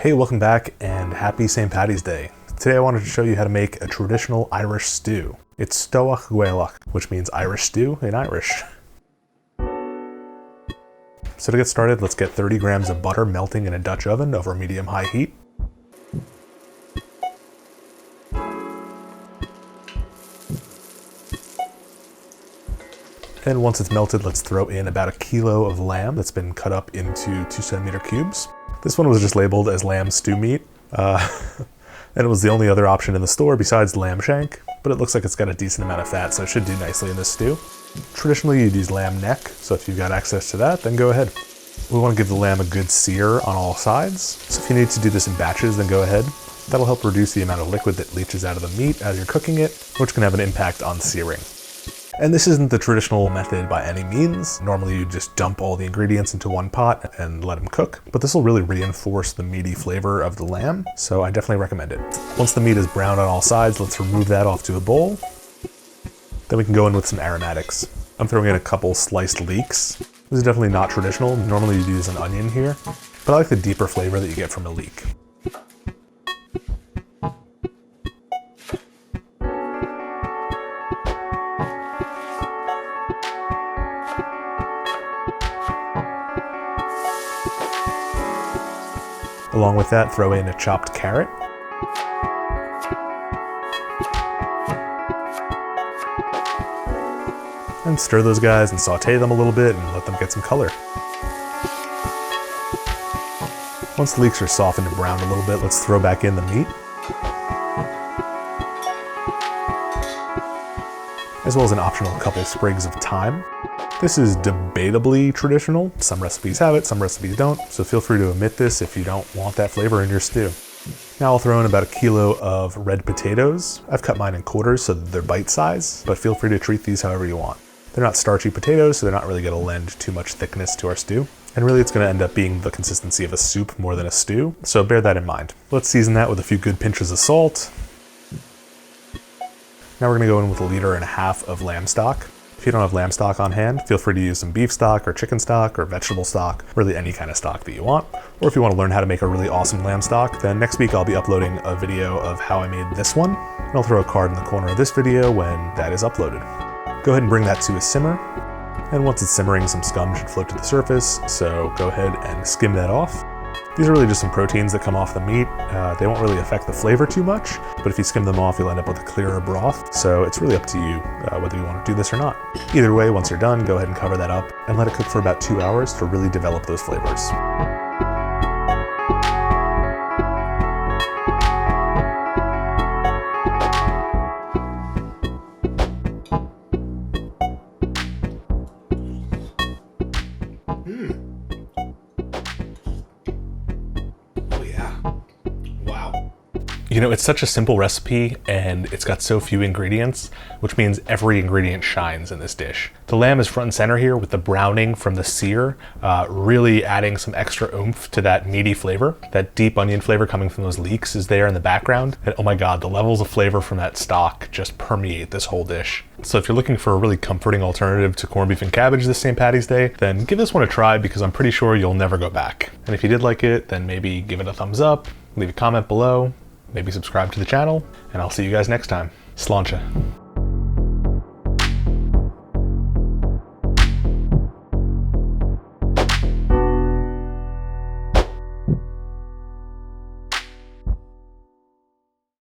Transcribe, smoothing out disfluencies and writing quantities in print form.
Hey, welcome back and happy St. Paddy's Day. Today I wanted to show you how to make a traditional Irish stew. It's Stobhach Gaelach, which means Irish stew in Irish. So to get started, let's get 30 grams of butter melting in a Dutch oven over medium-high heat. And once it's melted, let's throw in about a kilo of lamb that's been cut up into 2 centimeter cubes. This one was just labeled as lamb stew meat, and it was the only other option in the store besides lamb shank, but it looks like it's got a decent amount of fat, so it should do nicely in this stew. Traditionally, you'd use lamb neck, so if you've got access to that, then go ahead. We want to give the lamb a good sear on all sides, so if you need to do this in batches, then go ahead. That'll help reduce the amount of liquid that leaches out of the meat as you're cooking it, which can have an impact on searing. And this isn't the traditional method by any means. Normally you just dump all the ingredients into one pot and let them cook, but this will really reinforce the meaty flavor of the lamb, so I definitely recommend it. Once the meat is brown on all sides, let's remove that off to a bowl. Then we can go in with some aromatics. I'm throwing in a couple sliced leeks. This is definitely not traditional. Normally you'd use an onion here, but I like the deeper flavor that you get from a leek. Along with that, throw in a chopped carrot. And stir those guys and saute them a little bit and let them get some color. Once the leeks are softened and browned a little bit, let's throw back in the meat, as well as an optional couple sprigs of thyme. This is debatably traditional. Some recipes have it, some recipes don't, so feel free to omit this if you don't want that flavor in your stew. Now I'll throw in about a kilo of red potatoes. I've cut mine in quarters so that they're bite size, but feel free to treat these however you want. They're not starchy potatoes, so they're not really going to lend too much thickness to our stew. And really it's going to end up being the consistency of a soup more than a stew, so bear that in mind. Let's season that with a few good pinches of salt. Now we're going to go in with 1.5 liters of lamb stock. If you don't have lamb stock on hand, feel free to use some beef stock or chicken stock or vegetable stock, really any kind of stock that you want. Or if you want to learn how to make a really awesome lamb stock, then next week I'll be uploading a video of how I made this one. And I'll throw a card in the corner of this video when that is uploaded. Go ahead and bring that to a simmer. And once it's simmering, some scum should float to the surface, so go ahead and skim that off. These are really just some proteins that come off the meat. They won't really affect the flavor too much, but if you skim them off, you'll end up with a clearer broth. So it's really up to you whether you want to do this or not. Either way, once you're done, go ahead and cover that up and let it cook for about 2 hours to really develop those flavors. You know, it's such a simple recipe and it's got so few ingredients, which means every ingredient shines in this dish. The lamb is front and center here with the browning from the sear, really adding some extra oomph to that meaty flavor. That deep onion flavor coming from those leeks is there in the background. And oh my God, the levels of flavor from that stock just permeate this whole dish. So if you're looking for a really comforting alternative to corned beef and cabbage this St. Paddy's Day, then give this one a try because I'm pretty sure you'll never go back. And if you did like it, then maybe give it a thumbs up, leave a comment below, maybe subscribe to the channel, and I'll see you guys next time. Sláinte.